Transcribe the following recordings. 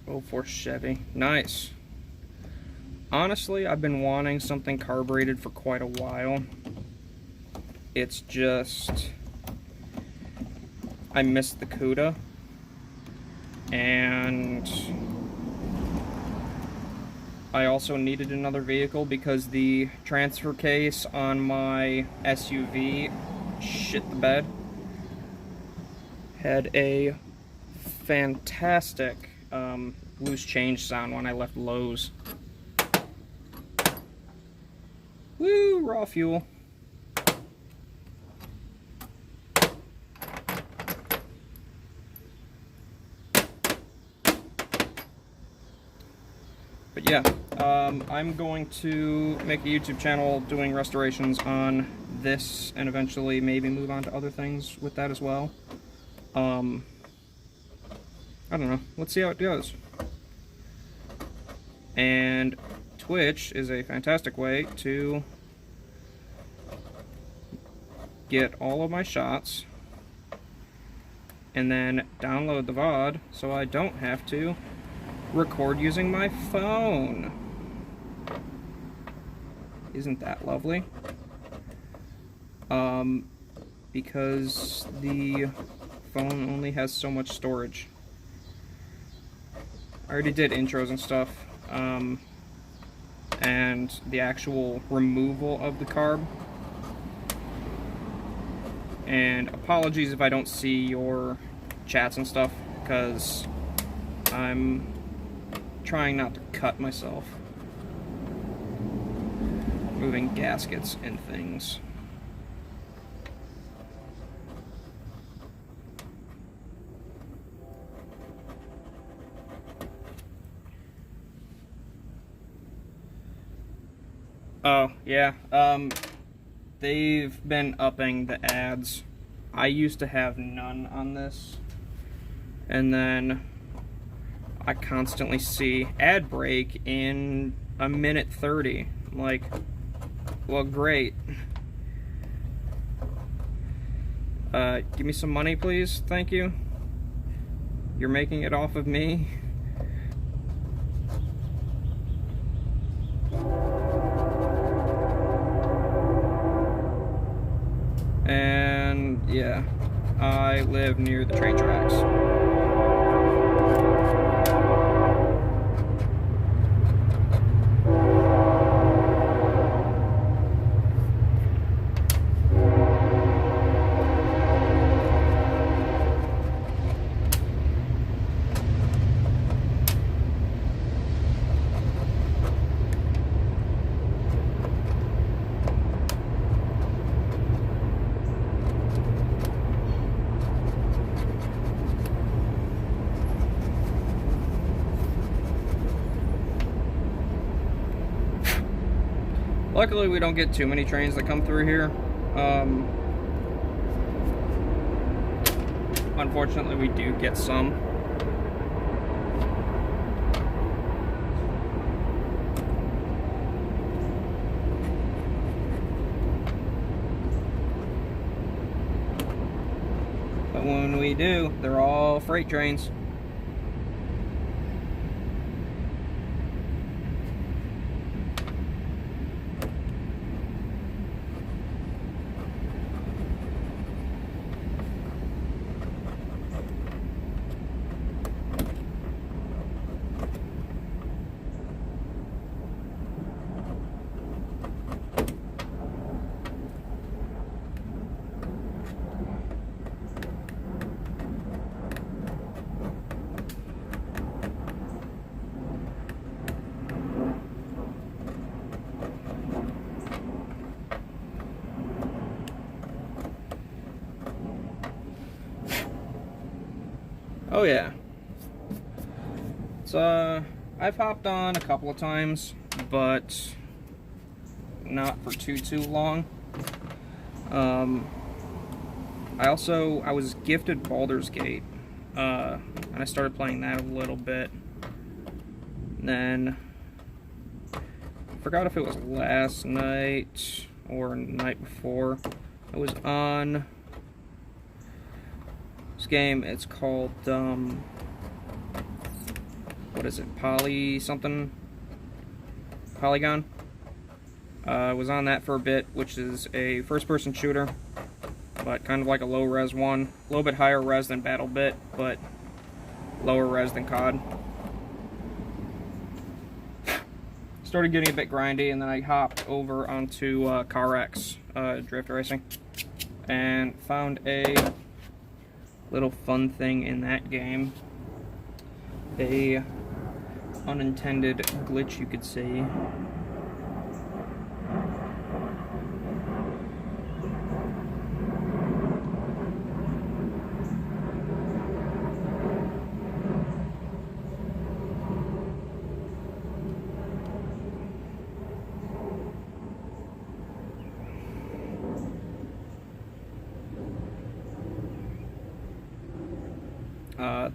04 Chevy. Nice. Honestly, I've been wanting something carbureted for quite a while. It's just... I missed the CUDA. And... I also needed another vehicle because the transfer case on my SUV shit the bed. Had a fantastic loose change sound when I left Lowe's. Woo, raw fuel. But yeah, I'm going to make a YouTube channel doing restorations on this and eventually maybe move on to other things with that as well. I don't know. Let's see how it goes. And Twitch is a fantastic way to get all of my shots and then download the VOD so I don't have to record using my phone. Isn't that lovely? Because the phone only has so much storage. I already did intros and stuff, and the actual removal of the carb. And apologies if I don't see your chats and stuff, because I'm trying not to cut myself moving gaskets and things. Oh, yeah, they've been upping the ads. I used to have none on this, and then I constantly see ad break in a minute 30. I'm like, well, great. Give me some money, please. Thank you. You're making it off of me. And yeah, I live near the train tracks. Luckily, we don't get too many trains that come through here. Unfortunately, we do get some. But when we do, they're all freight trains. Oh yeah. So I've hopped on a couple of times, but not for too long. I was gifted Baldur's Gate, and I started playing that a little bit. And then I forgot if it was last night or night before. I was on this game. It's called what is it, Poly something? Polygon. Was on that for a bit, which is a first-person shooter, but kind of like a low-res one. A little bit higher res than BattleBit, but lower res than COD. Started getting a bit grindy, and then I hopped over onto CarX, drift racing, and found a little fun thing in that game. A unintended glitch, you could say.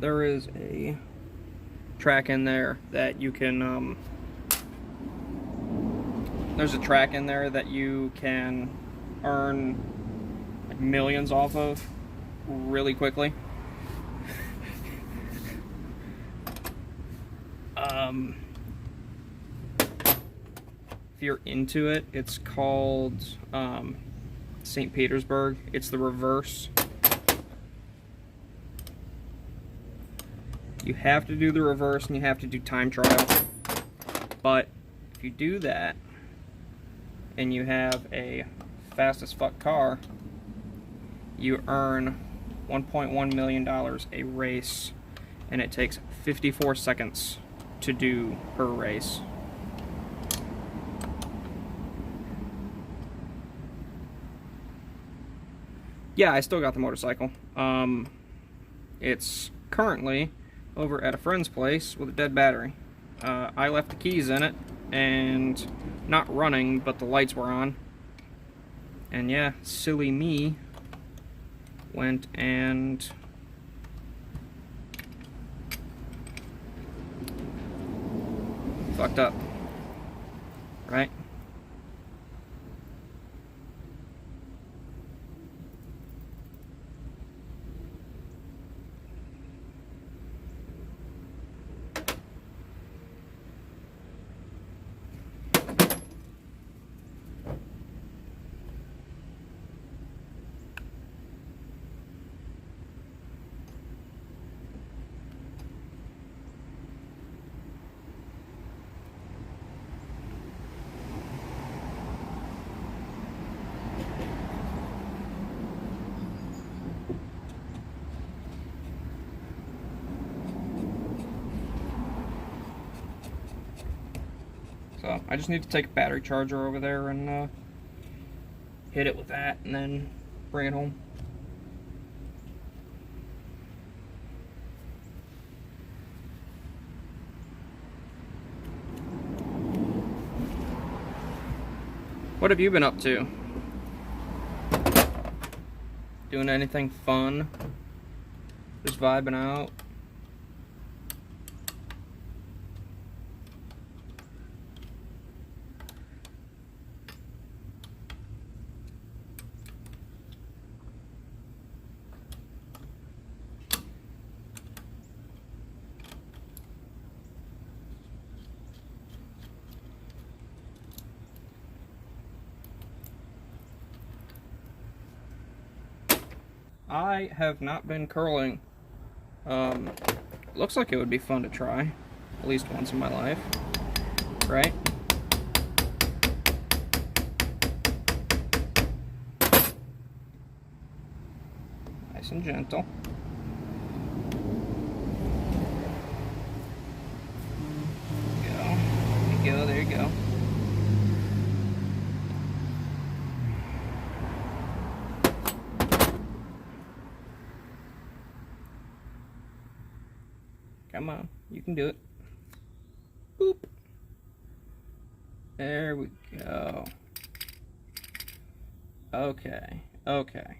There is a track in there that you can, there's a track in there that you can earn like millions off of really quickly. If you're into it, it's called St. Petersburg. It's the reverse. You have to do the reverse and you have to do time trial. But if you do that and you have a fast as fuck car, you earn $1.1 million a race, and it takes 54 seconds to do per race. Yeah, I still got the motorcycle. It's currently over at a friend's place with a dead battery. I left the keys in it, and not running, but the lights were on. And yeah, silly me went and fucked up, right? So I just need to take a battery charger over there and hit it with that, and then bring it home. What have you been up to? Doing anything fun? Just vibing out? I have not been curling. Looks like it would be fun to try, at least once in my life, right? Nice and gentle. There you go, there you go. Come on, you can do it. Boop. There we go. Okay, okay.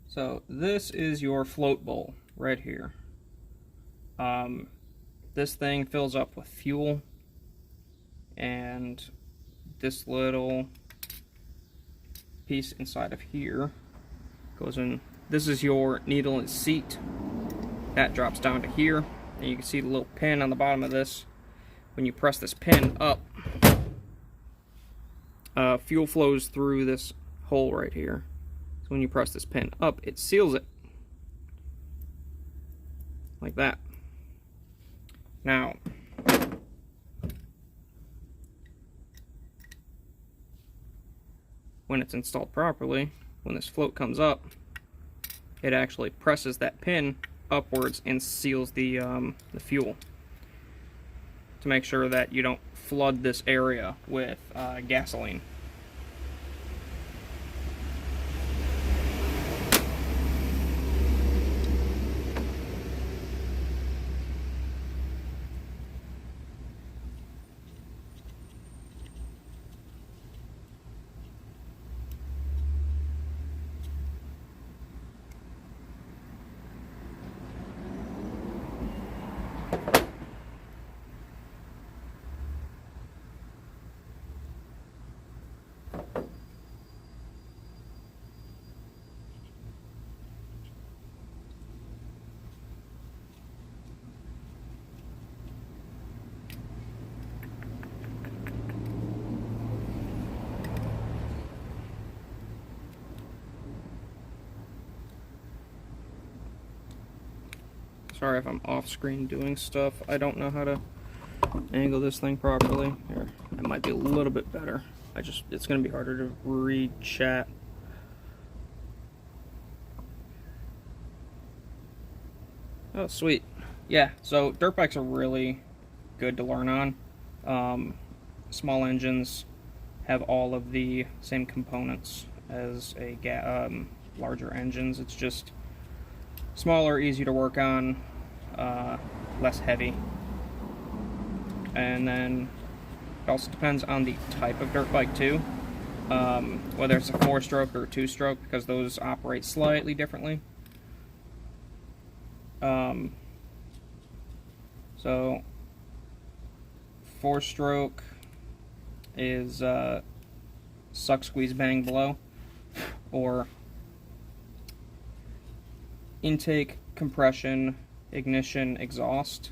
So this is your float bowl right here. This thing fills up with fuel, and this little piece inside of here goes in. This is your needle and seat. That drops down to here, and you can see the little pin on the bottom of this. When you press this pin up, fuel flows through this hole right here. So when you press this pin up, it seals it like that. Now, when it's installed properly, when this float comes up, it actually presses that pin upwards and seals the fuel to make sure that you don't flood this area with gasoline. Sorry if I'm off screen doing stuff. I don't know how to angle this thing properly. Here, it might be a little bit better. It's gonna be harder to read chat. Oh, sweet. Yeah, so dirt bikes are really good to learn on. Small engines have all of the same components as larger engines. It's just smaller, easy to work on, less heavy. And then it also depends on the type of dirt bike too, whether it's a 4-stroke or a 2-stroke, because those operate slightly differently. So 4-stroke is suck, squeeze, bang, blow, or intake, compression, ignition, exhaust.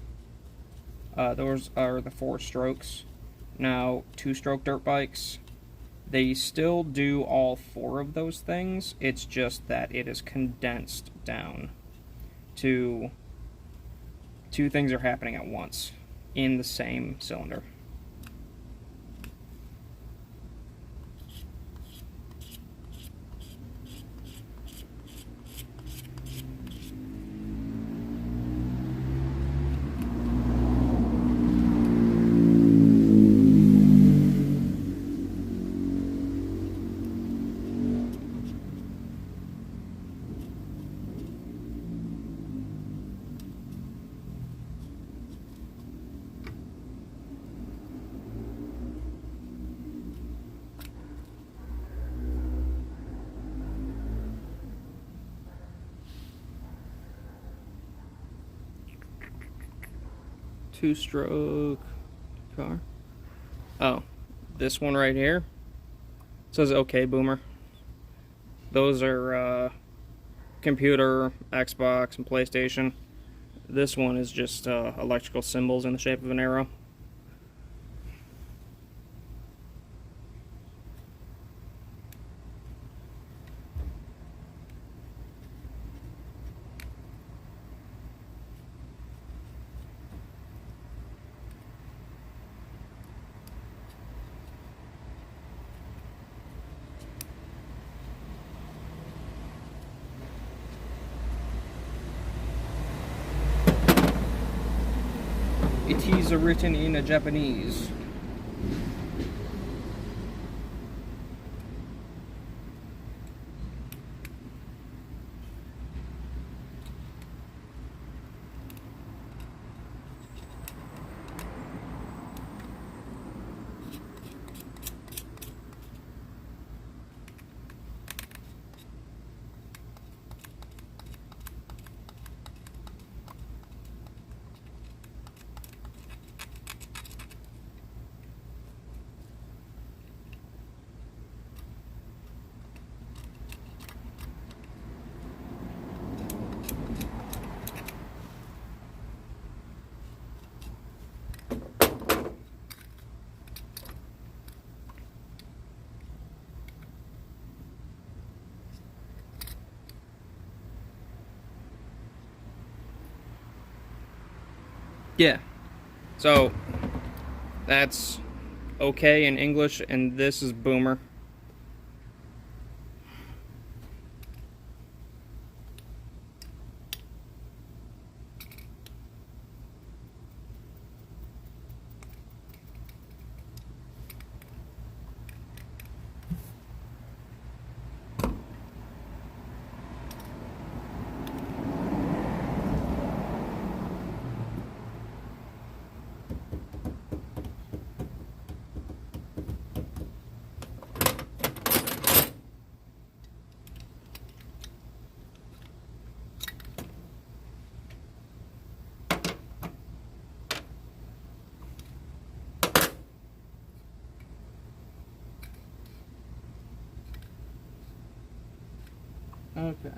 Those are the 4 strokes. Now, 2-stroke dirt bikes, they still do all 4 of those things. It's just that it is condensed down to 2 things are happening at once in the same cylinder. Two-stroke car. Oh, this one right here says "Okay, Boomer." Those are computer, Xbox, and PlayStation. This one is just electrical symbols in the shape of an arrow. It is written in a Japanese. Yeah. So that's okay in English, and this is boomer. Okay,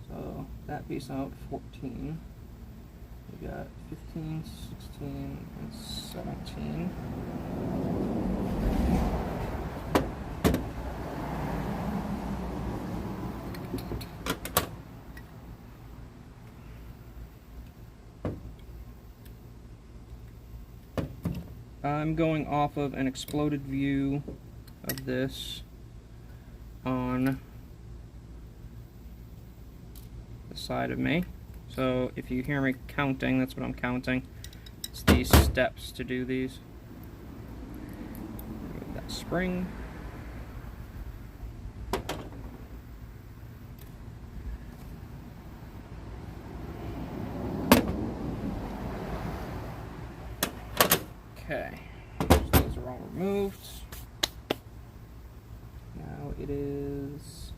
so that piece out 14. We got 15, 16, and 17. I'm going off of an exploded view of this on the side of me. So if you hear me counting, that's what I'm counting. It's these steps to do these. Remove that spring. Okay, so those are all removed. Now it is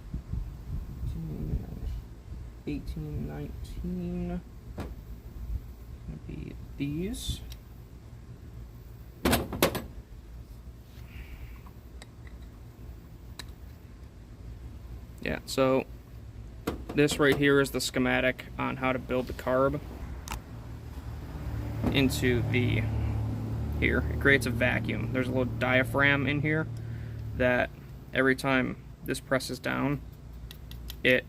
18, 19. Gonna be these. Yeah, so this right here is the schematic on how to build the carb into the here. It creates a vacuum. There's a little diaphragm in here that every time this presses down, it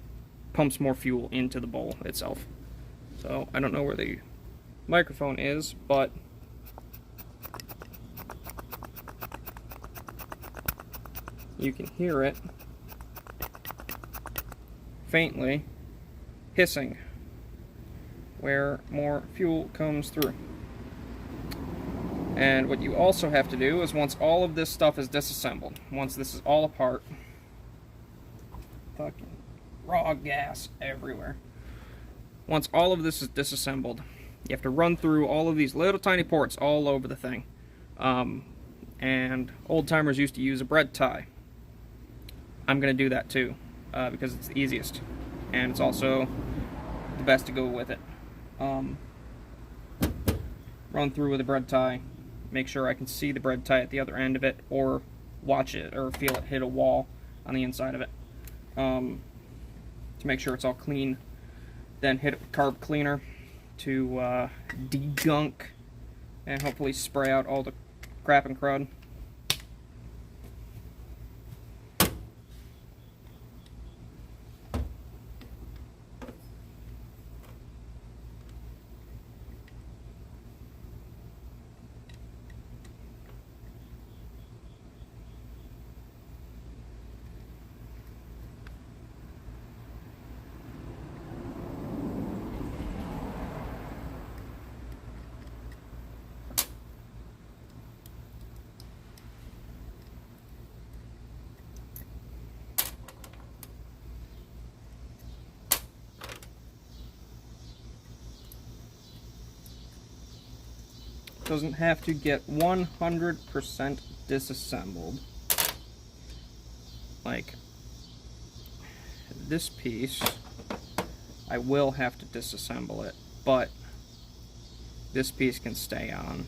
pumps more fuel into the bowl itself. So I don't know where the microphone is, but you can hear it faintly hissing where more fuel comes through. And what you also have to do is, once all of this stuff is disassembled, once this is all apart, fucking raw gas everywhere. Once all of this is disassembled, you have to run through all of these little tiny ports all over the thing. And old timers used to use a bread tie. I'm gonna do that too, because it's the easiest, and it's also the best to go with it. Run through with a bread tie. Make sure I can see the bread tie at the other end of it, or watch it, or feel it hit a wall on the inside of it, to make sure it's all clean. Then hit it with carb cleaner to de-gunk and hopefully spray out all the crap and crud. Doesn't have to get 100% disassembled. Like this piece, I will have to disassemble it, but this piece can stay on.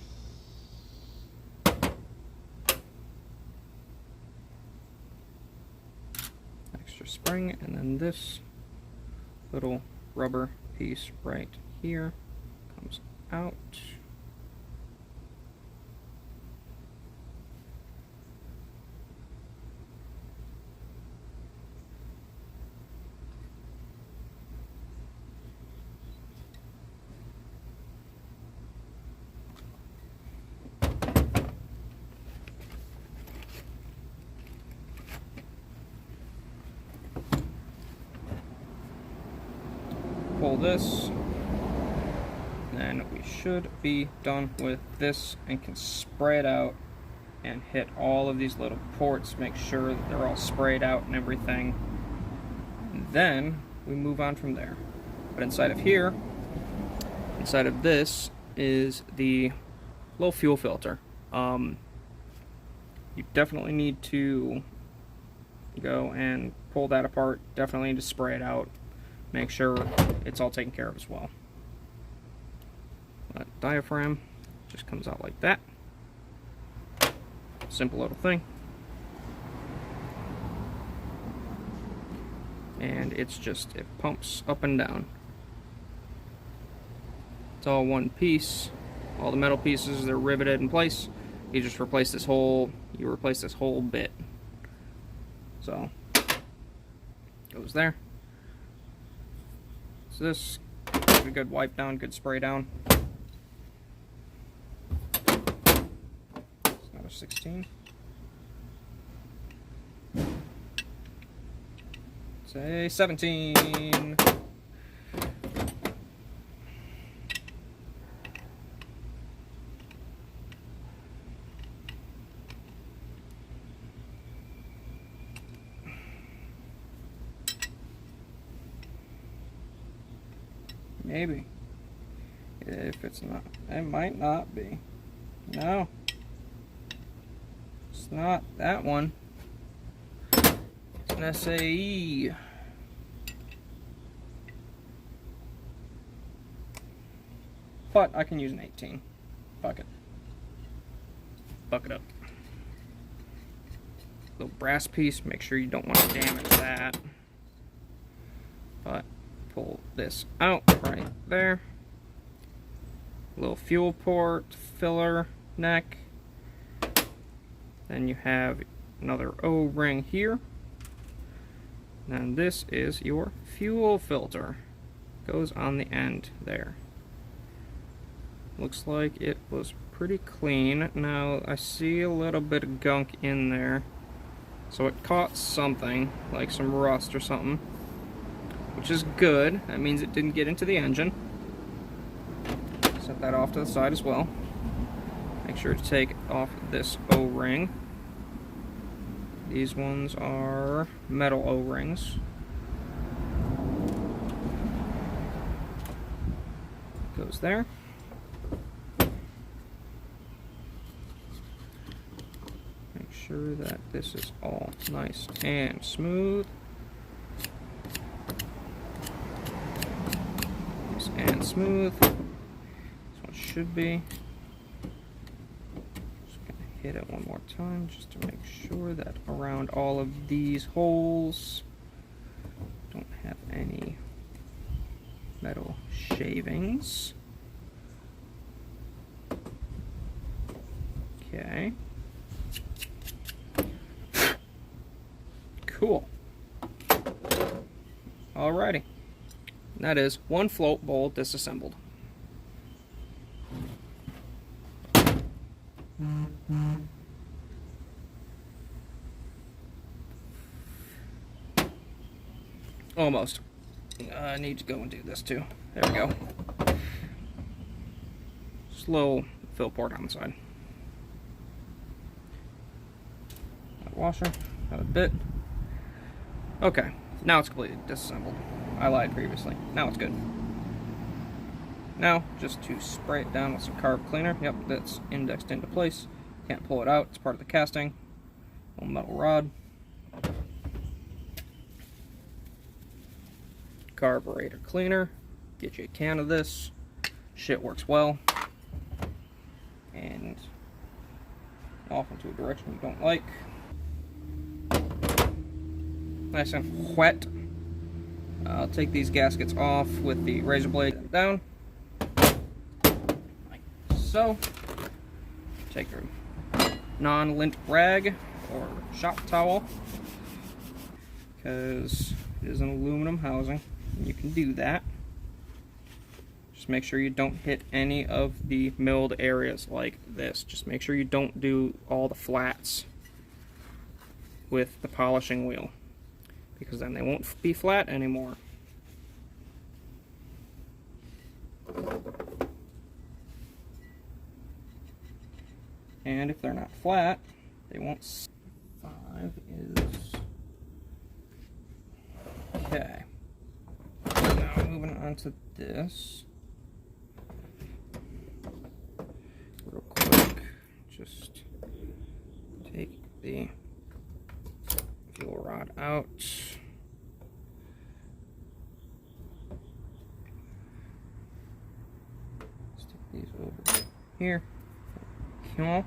Extra spring, and then this little rubber piece right here comes out. this. Then we should be done with this and can spray it out and hit all of these little ports, make sure that they're all sprayed out and everything. And then we move on from there. But inside of here, inside of this is the low fuel filter. You definitely need to go and pull that apart. Definitely need to spray it out. Make sure it's all taken care of as well. That diaphragm just comes out like that. Simple little thing. And it's just, it pumps up and down. It's all one piece. All the metal pieces, they're riveted in place. You just replace this whole, bit. So, goes there. So this, a good wipe down, good spray down. It's not a 16. Say 17. Maybe. If it's not, it might not be. No. It's not that one. It's an SAE. But I can use an 18. Fuck it. Fuck it up. Little brass piece, make sure you don't want to damage that. But pull this out right there. Little fuel port, filler, neck. Then you have another O-ring here. And this is your fuel filter. Goes on the end there. Looks like it was pretty clean. Now I see a little bit of gunk in there. So it caught something, like some rust or something. Which is good. That means it didn't get into the engine. Set that off to the side as well. Make sure to take off this O-ring. These ones are metal O-rings. Goes there. Make sure that this is all nice and smooth. And smooth. This one should be. Just gonna hit it one more time just to make sure that around all of these holes don't have any metal shavings. Okay. Cool. Alrighty. That is one float bowl disassembled. Almost. I need to go and do this too. There we go. Slow fill port on the side. That washer, another bit. Okay, now it's completely disassembled. I lied previously. Now it's good. Now, just to spray it down with some carb cleaner. Yep, that's indexed into place. Can't pull it out. It's part of the casting. Little metal rod. Carburetor cleaner. Get you a can of this. Shit works well. And off into a direction you don't like. Nice and wet. I'll take these gaskets off with the razor blade down, like so. Take your non-lint rag or shop towel, because it is an aluminum housing, and you can do that. Just make sure you don't hit any of the milled areas like this. Just make sure you don't do all the flats with the polishing wheel, because then they won't be flat anymore. And if they're not flat, they won't. 5 is okay. Now moving on to this. Real quick, just take the fuel rod out. Stick these over here. Cool.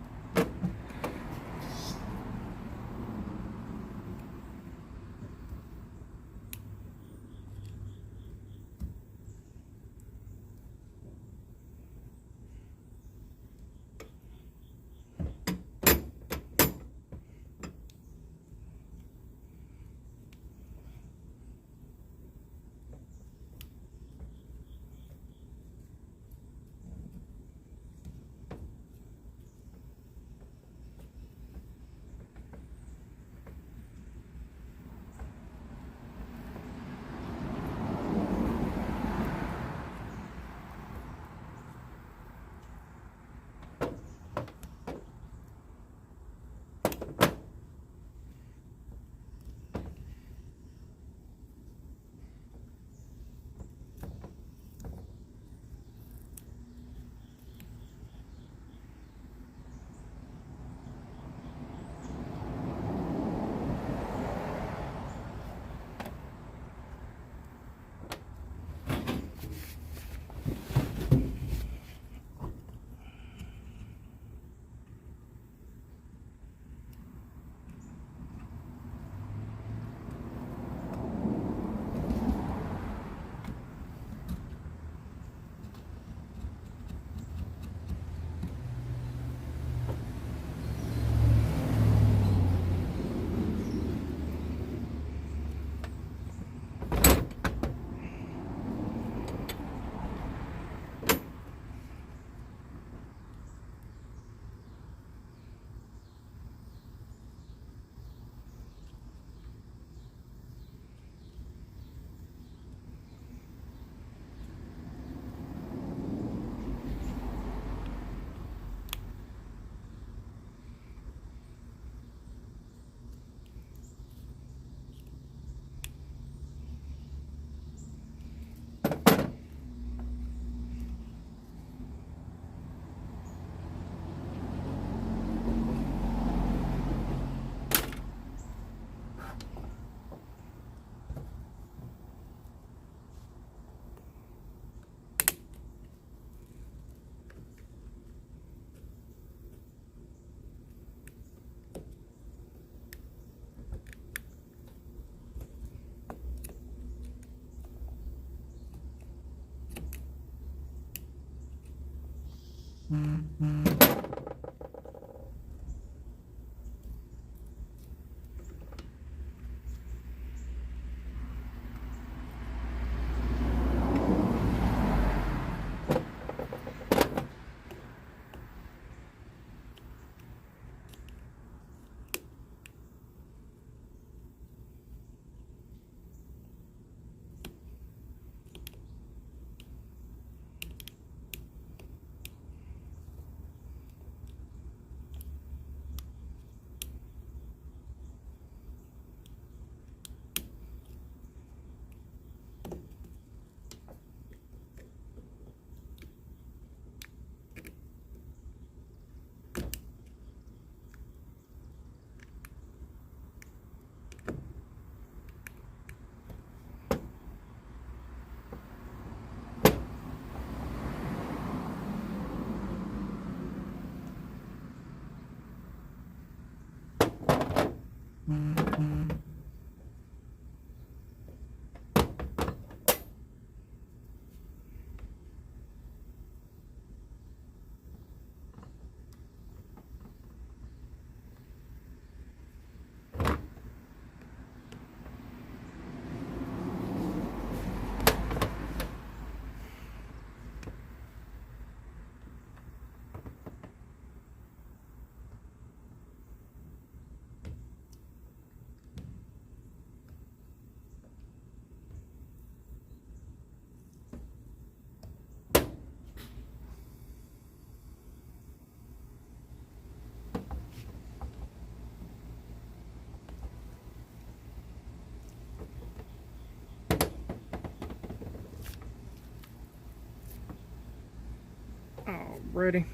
ready.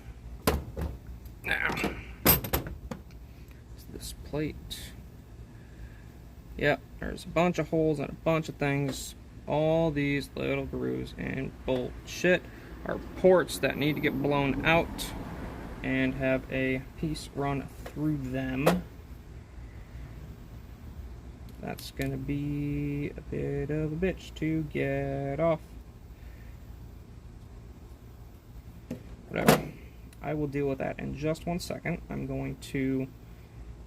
Now, this plate. Yep, there's a bunch of holes and a bunch of things. All these little grooves and bullshit are ports that need to get blown out and have a piece run through them. That's gonna be a bit of a bitch to get off. Whatever. I will deal with that in just 1 second. I'm going to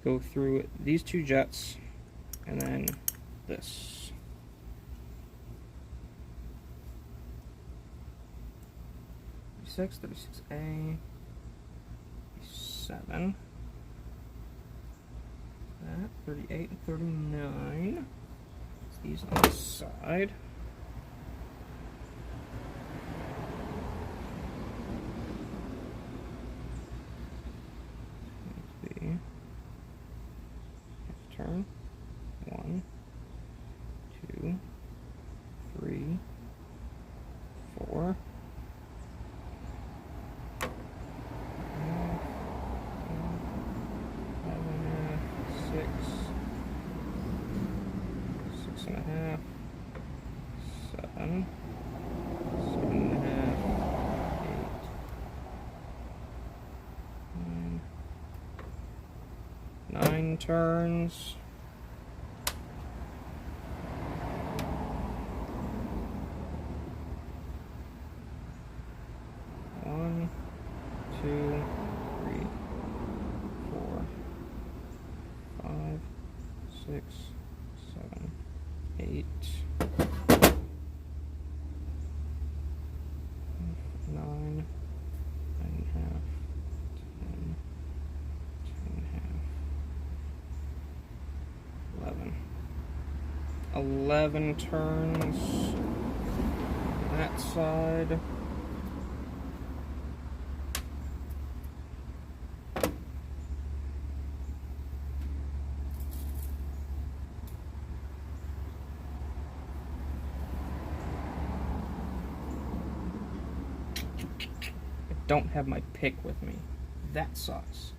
go through these 2 jets and then this. Six, 36A, 7. That 38 and 39. These on the side. Turn 1, 2, 3, 4. 6.5, 7, 7.5, 8, 9 turns. One, 2, 3, 4, 5, 6, 7, 8, 9, 9.5, 10, 10.5, 11. 11 turns that side. Don't have my pick with me. That sucks.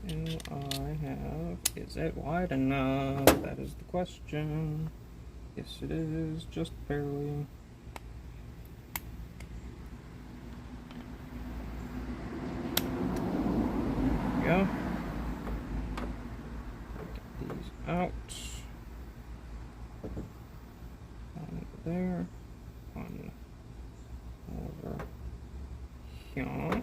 Do I have, is it wide enough? That is the question. Yes, it is, just barely. There we go. Get these out. One there. One over here.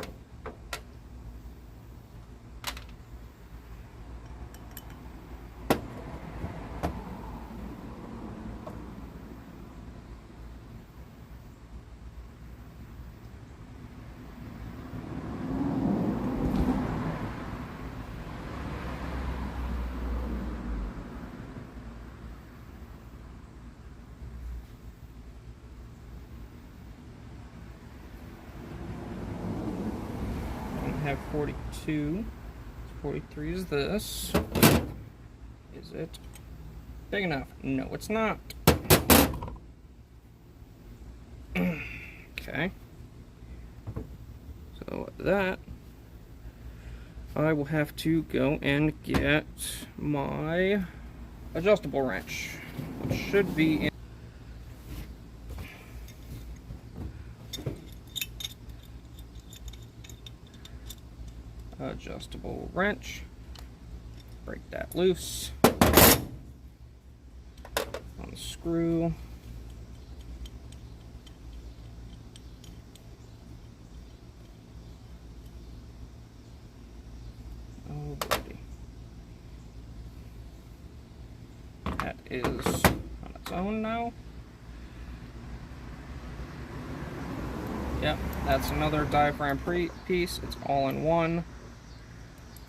Have 42. 43 is this. Is it big enough? No, it's not. Okay. So that, I will have to go and get my adjustable wrench, which should be in. Adjustable wrench. Break that loose. Unscrew. Alrighty. That is on its own now. Yep, that's another diaphragm piece. It's all in one.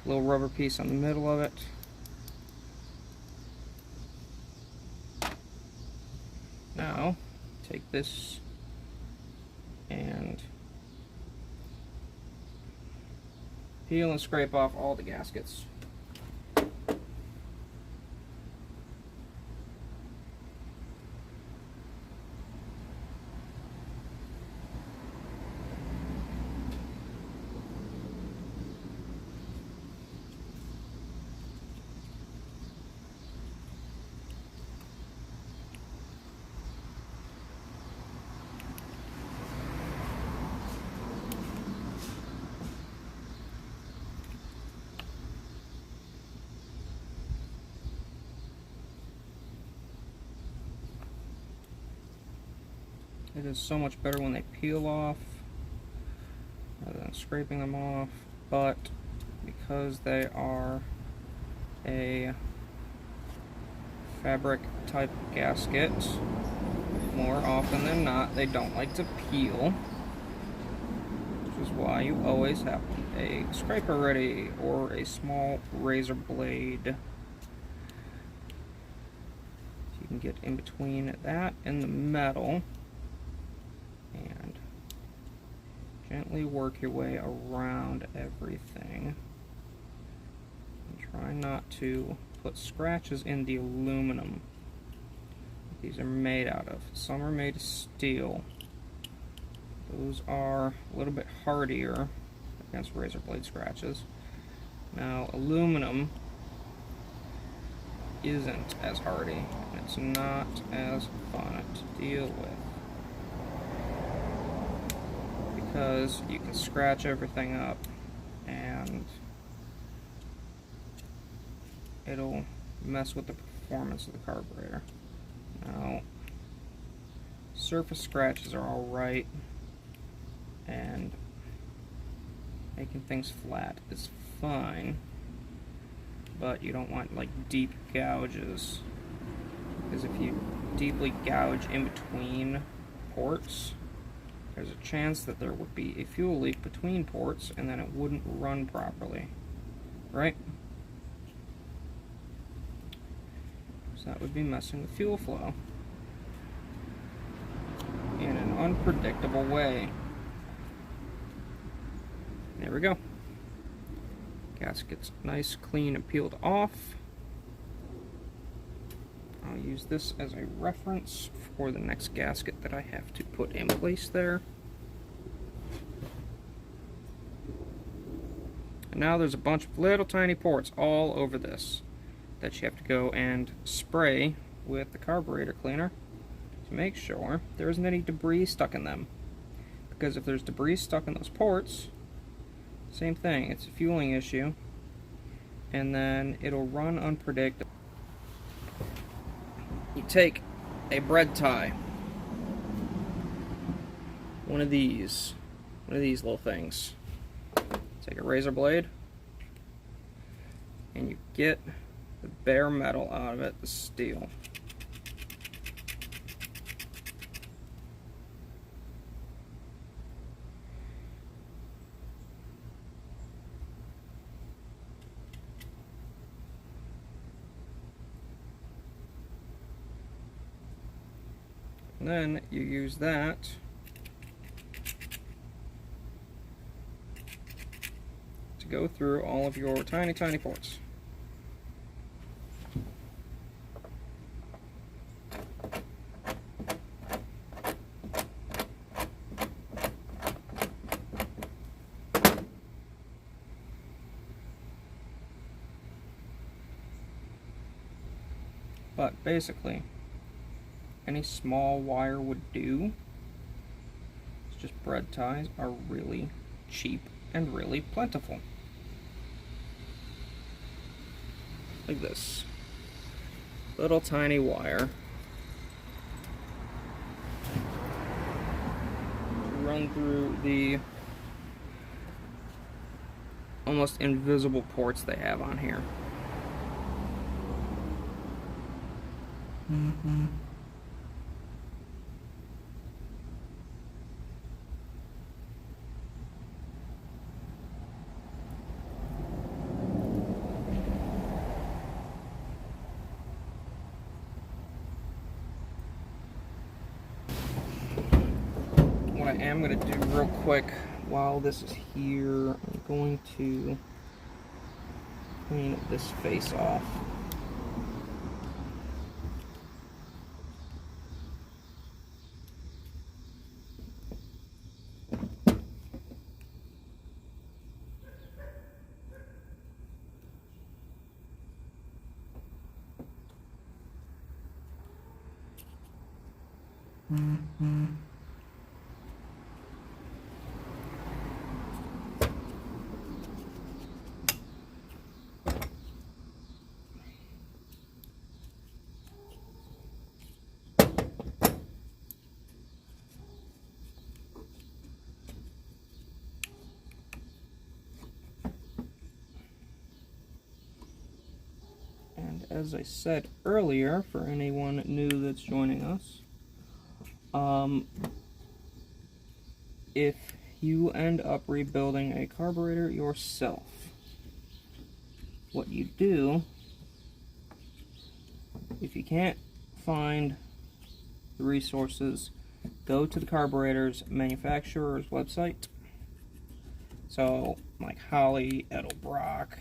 Little rubber piece on the middle of it. Now, take this and peel and scrape off all the gaskets. It is so much better when they peel off rather than scraping them off, but because they are a fabric type gasket, more often than not they don't like to peel, which is why you always have a scraper ready or a small razor blade. So you can get in between that and the metal and gently work your way around everything. And try not to put scratches in the aluminum these are made out of. Some are made of steel. Those are a little bit hardier against razor blade scratches. Now, aluminum isn't as hardy, and it's not as fun to deal with, because you can scratch everything up and it'll mess with the performance of the carburetor. Now, surface scratches are alright, and making things flat is fine, but you don't want like deep gouges, because if you deeply gouge in between ports, there's a chance that there would be a fuel leak between ports and then it wouldn't run properly, right? So that would be messing with fuel flow in an unpredictable way. There we go. Gasket's nice, clean, and peeled off. I'll use this as a reference for the next gasket that I have to put in place there. And now there's a bunch of little tiny ports all over this that you have to go and spray with the carburetor cleaner to make sure there isn't any debris stuck in them. Because if there's debris stuck in those ports, same thing, it's a fueling issue, and then it'll run unpredictable. You take a bread tie, one of these little things, take a razor blade, and you get the bare metal out of it, the steel. And then you use that to go through all of your tiny, tiny ports. But basically, any small wire would do. It's just bread ties are really cheap and really plentiful. Like this. Little tiny wire. Run through the almost invisible ports they have on here. What I am going to do real quick while this is here, I'm going to clean this face off. And as I said earlier, for anyone new that's joining us, if you end up rebuilding a carburetor yourself, what you do, if you can't find the resources, go to the carburetor's manufacturer's website. So, like Holley, Edelbrock,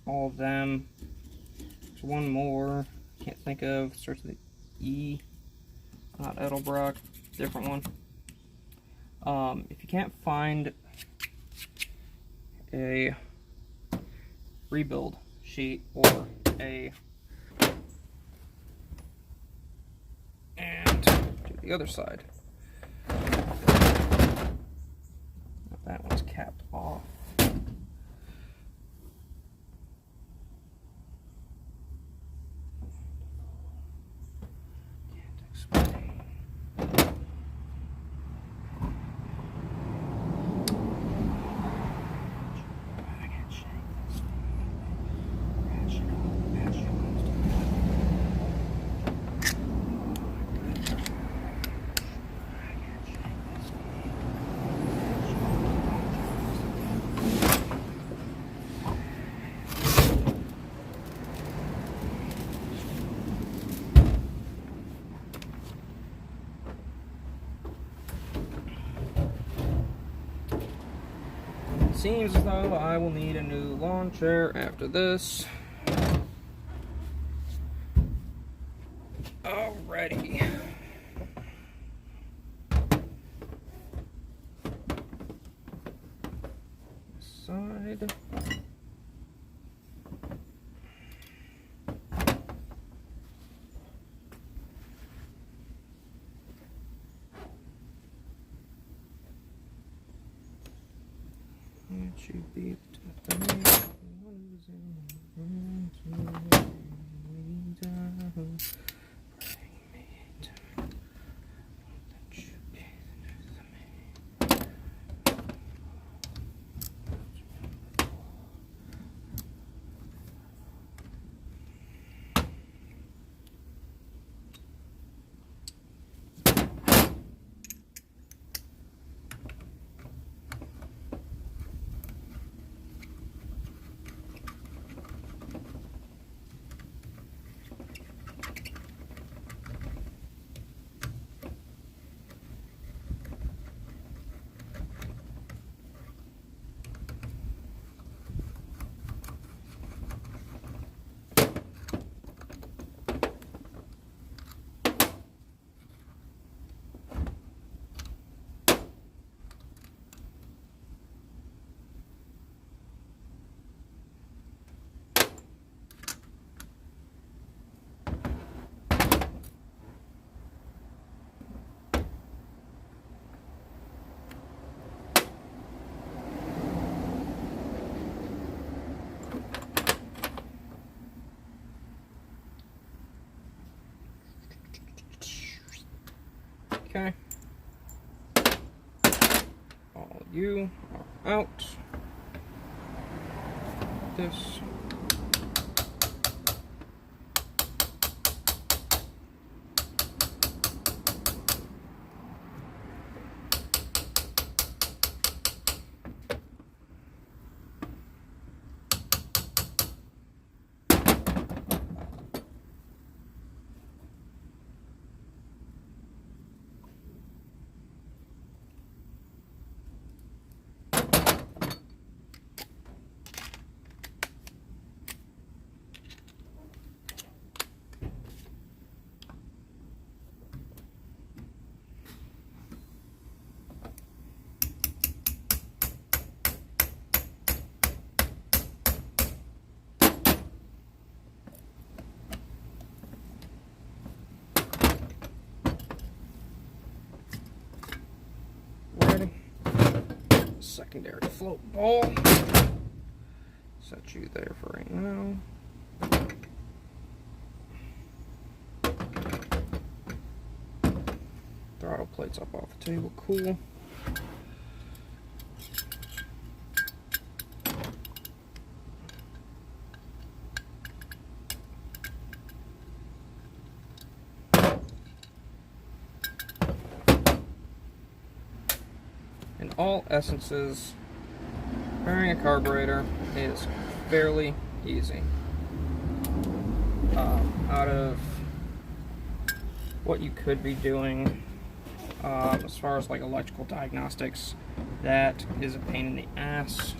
all of them. There's one more, can't think of, starts with E, not Edelbrock, different one. If you can't find a rebuild sheet or a, and do the other side. That one's capped off. Seems as though I will need a new lawn chair after this. Alrighty. Side. It should be Okay. All you are out. This. Ready. Secondary float ball. Set you there for right now. Throttle plates up off the table. Cool. In all essences, repairing a carburetor is fairly easy. Out of what you could be doing as far as like electrical diagnostics, that is a pain in the ass,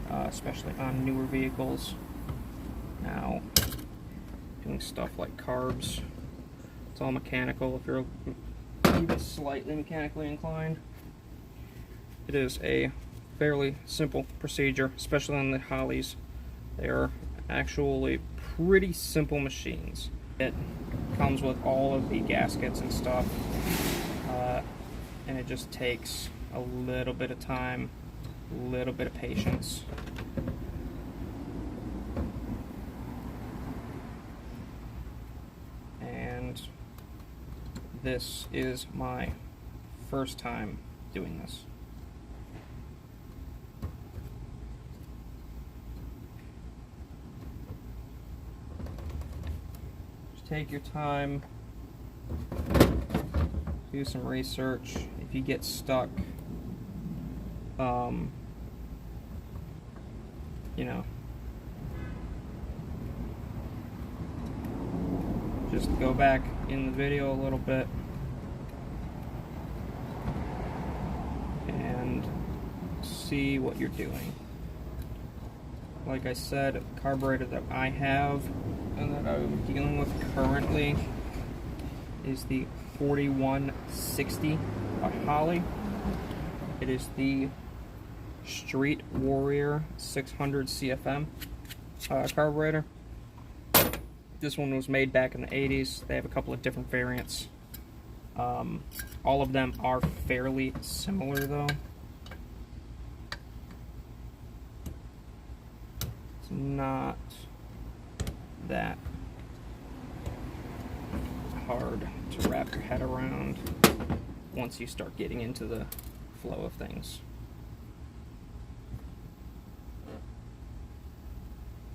especially on newer vehicles. Now, doing stuff like carbs, it's all mechanical. If you're even slightly mechanically inclined, it is a fairly simple procedure, especially on the Holleys. They are actually pretty simple machines. It comes with all of the gaskets and stuff, and it just takes a little bit of time, a little bit of patience. And this is my first time doing this. Take your time, do some research. If you get stuck, you know, just go back in the video a little bit and see what you're doing. Like I said, the carburetor that I have and that I'm dealing with currently is the 4160 by Holley. It is the Street Warrior 600 CFM carburetor. This one was made back in the 80s. They have a couple of different variants. All of them are fairly similar though. It's not that hard to wrap your head around once you start getting into the flow of things.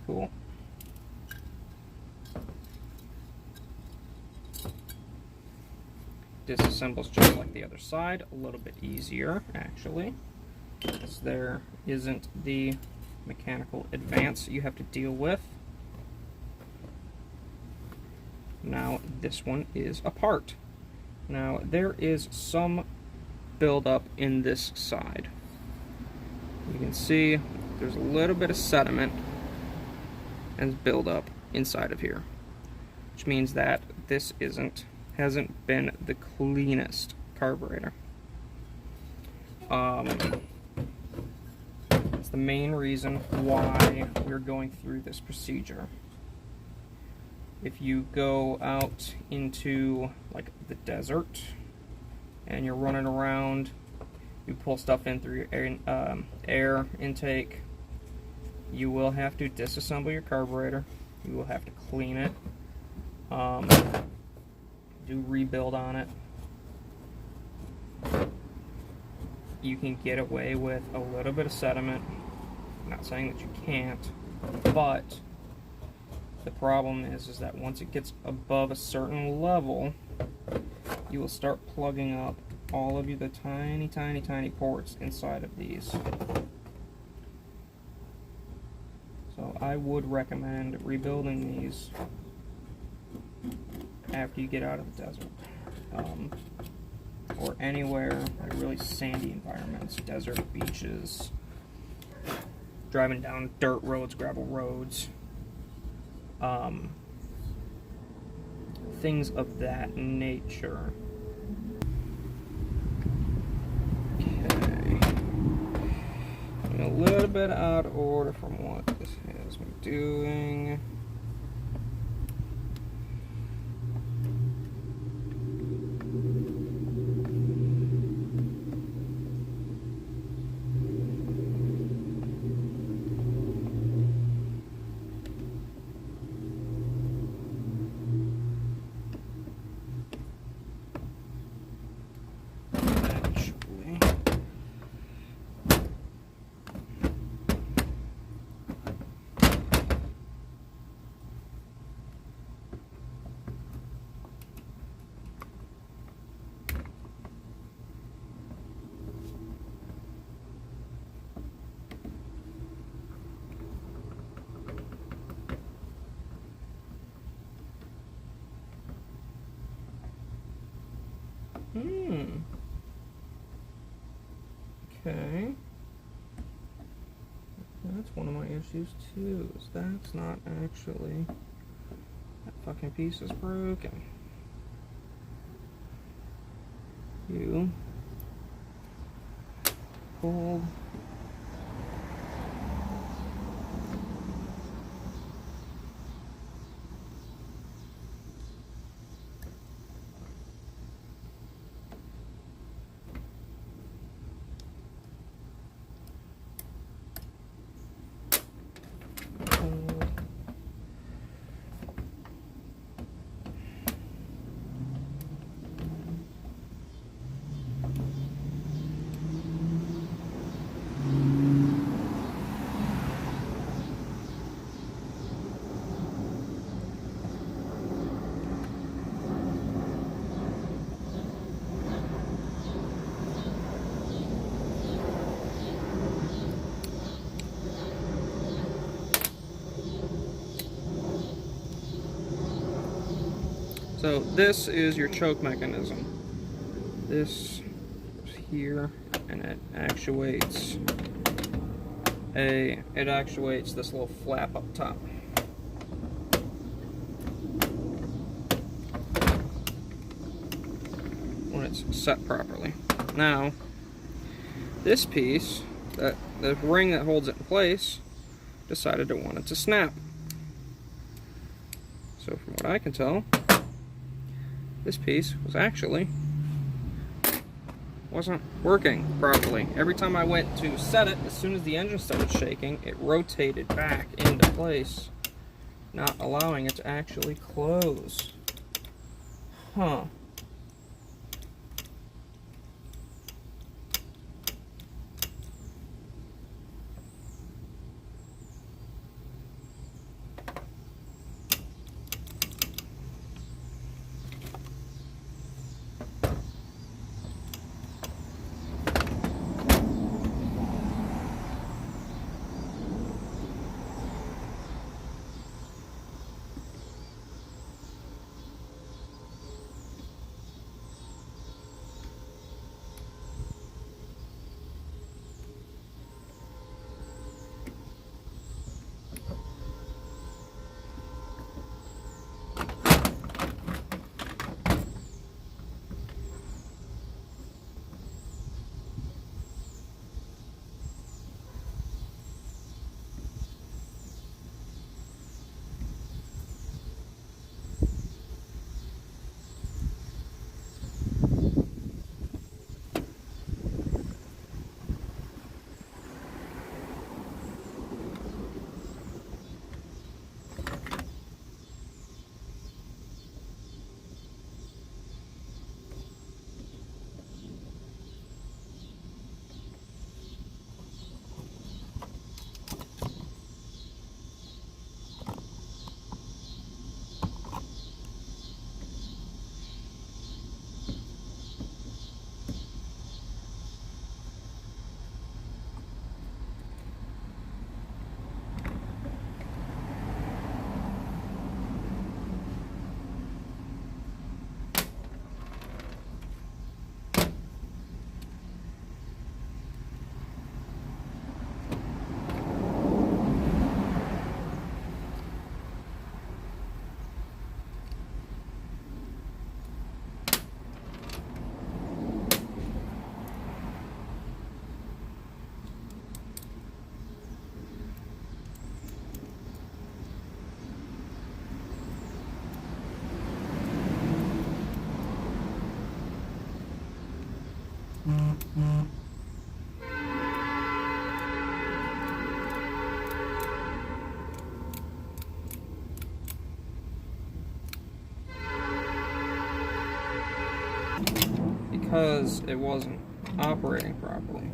Cool. Disassembles just like the other side, a little bit easier actually, because there isn't the mechanical advance you have to deal with. Now this one is apart. Now there is some buildup in this side. You can see there's a little bit of sediment and buildup inside of here, which means that this hasn't been the cleanest carburetor. It's the main reason why we're going through this procedure. If you go out into like the desert and you're running around, you pull stuff in through your air intake, you will have to disassemble your carburetor. You will have to clean it, do rebuild on it, you can get away with a little bit of sediment. I'm not saying that you can't, but the problem is that once it gets above a certain level, you will start plugging up all of the tiny, tiny, tiny ports inside of these. So I would recommend rebuilding these after you get out of the desert. Or anywhere, like really sandy environments, desert, beaches, driving down dirt roads, gravel roads, things of that nature. Okay. A little bit out of order from what this has me doing. Okay. That's one of my issues too, is that's not actually, that fucking piece is broken. You pulled So this is your choke mechanism. This goes here, and it actuates this little flap up top. When it's set properly. Now, this piece, the ring that holds it in place, decided it wanted to snap. So from what I can tell, this piece wasn't working properly. Every time I went to set it, as soon as the engine started shaking, it rotated back into place, not allowing it to actually close. Huh. Because it wasn't operating properly.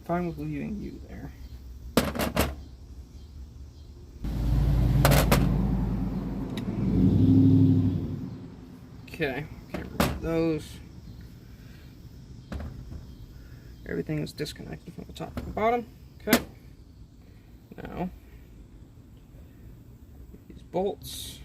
Fine with leaving you there. Okay, get rid of those. Everything is disconnected from the top to the bottom. Okay. Now, these bolts.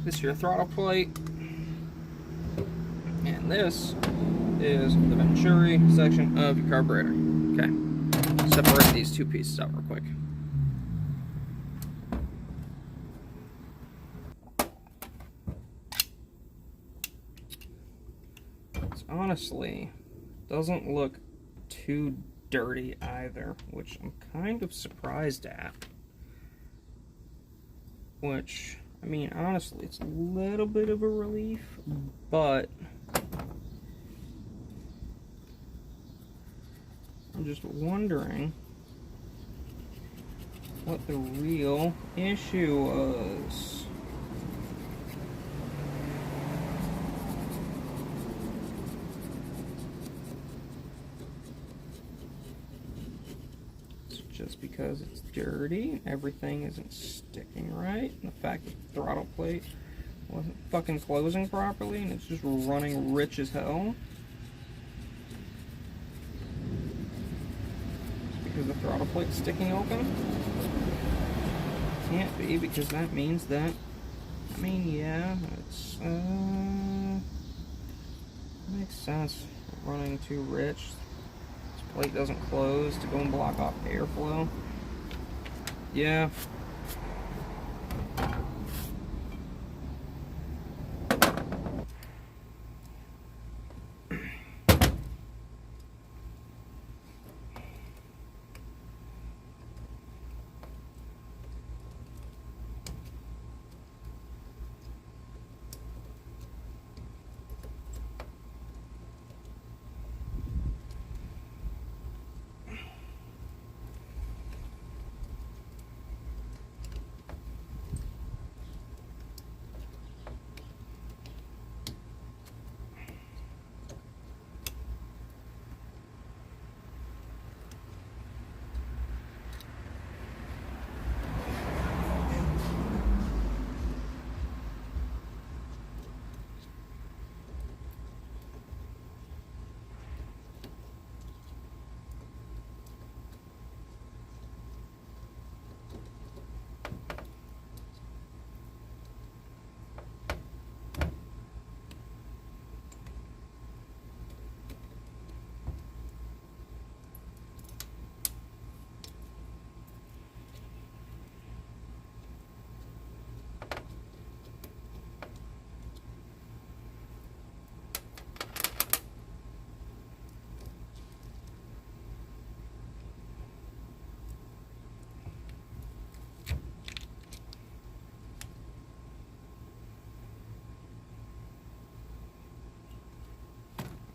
This is your throttle plate. And this is the Venturi section of your carburetor. Okay, separate these two pieces out real quick. This honestly doesn't look too dirty either, which I'm kind of surprised at. Which, I mean, honestly, it's a little bit of a relief, but I'm just wondering what the real issue was. It's just because it's dirty, everything isn't sticking right, and the fact that the throttle plate wasn't fucking closing properly, and it's just running rich as hell. Because the throttle plate's sticking open? Can't be, because that means that, I mean, yeah, it's, makes sense. Running too rich. This plate doesn't close to go and block off airflow. Yeah.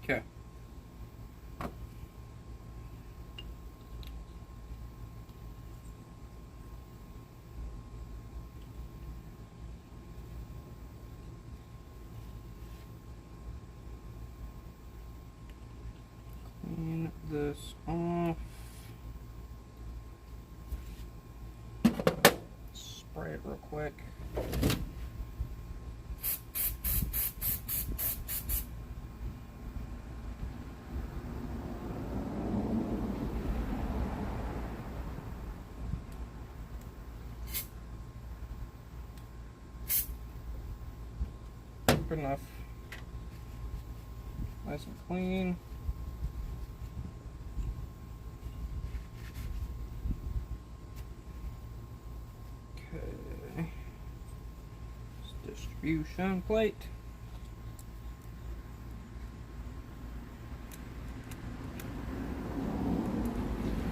Okay. Clean this off. Spray it real quick. Good enough. Nice and clean. Okay. Distribution plate.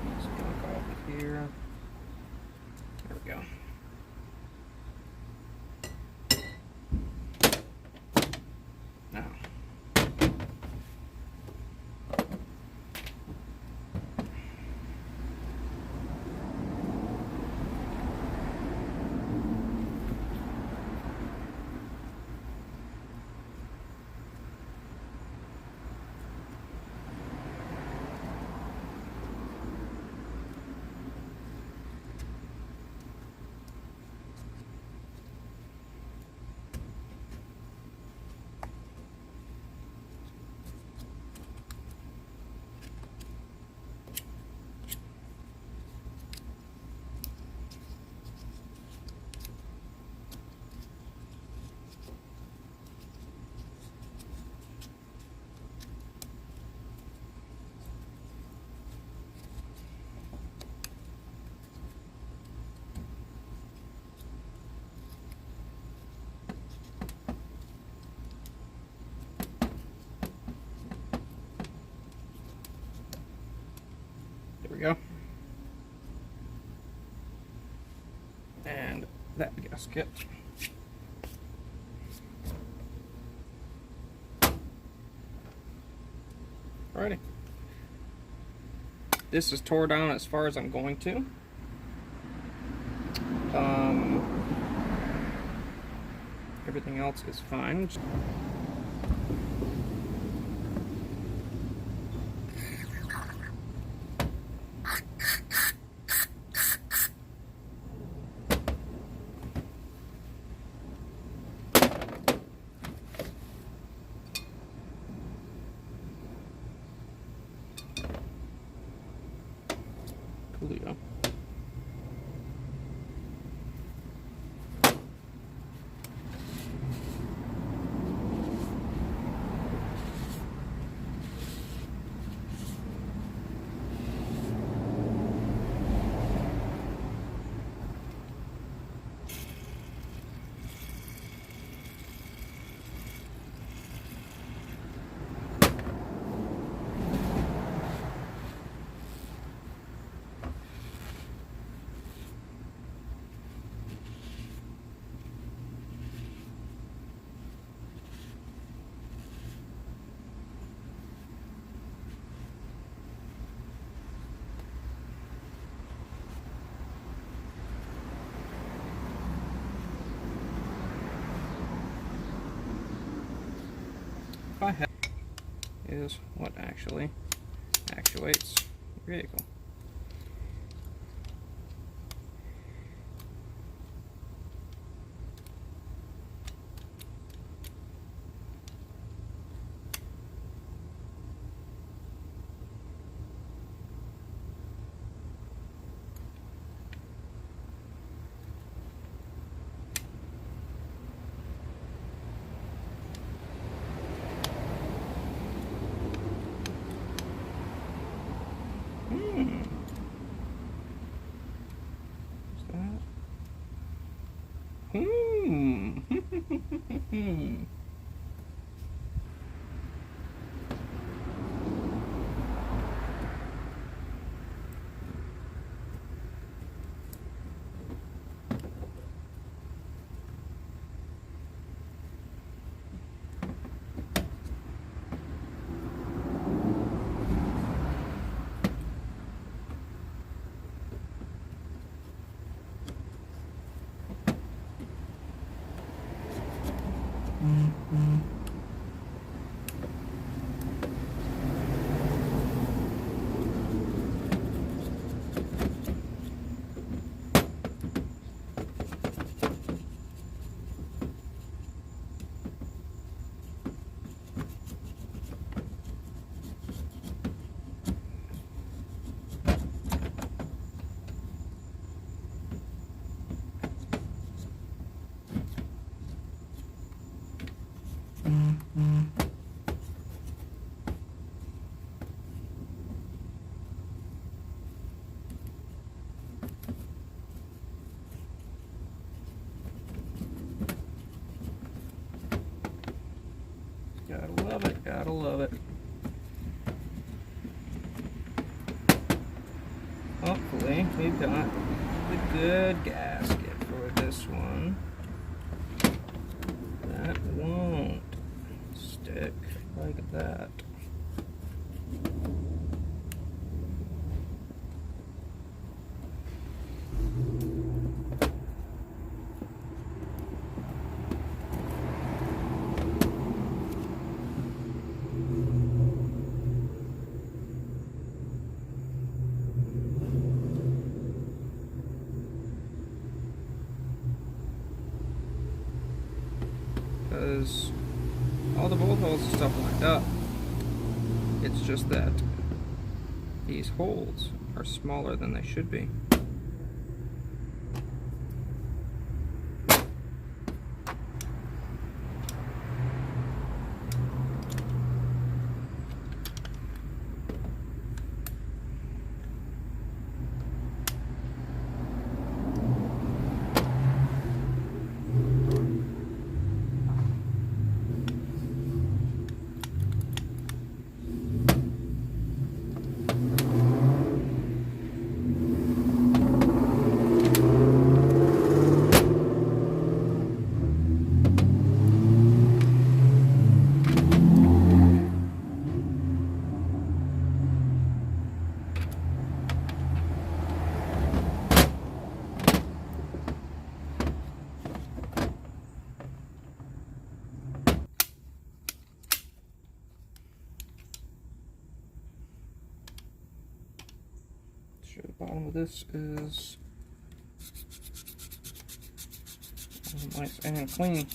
Let's go off here. There we go. Now, that gasket. Alrighty. This is tore down as far as I'm going to. Everything else is fine. Coolio. I have is what actually actuates your vehicle. Gotta love it, gotta love it. Hopefully we've got the good gasket for this one. That won't stick like that. Because all the bolt holes and stuff lined up. It's just that these holes are smaller than they should be. problem with this is nice and clean.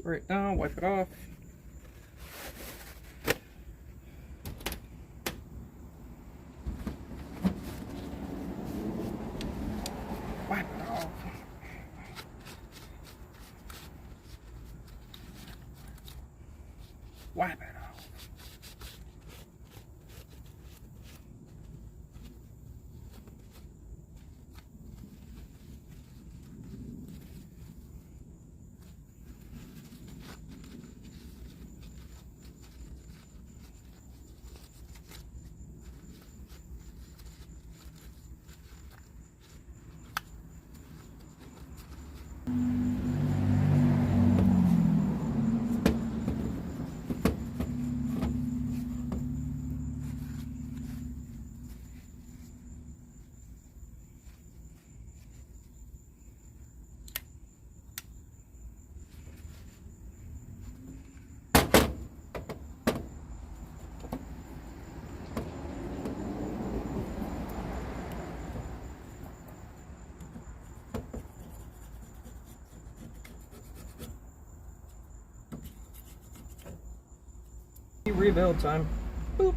Right now, wipe it off. Wipe it off. Wipe it off. Rebuild time. Boop.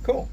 Cool.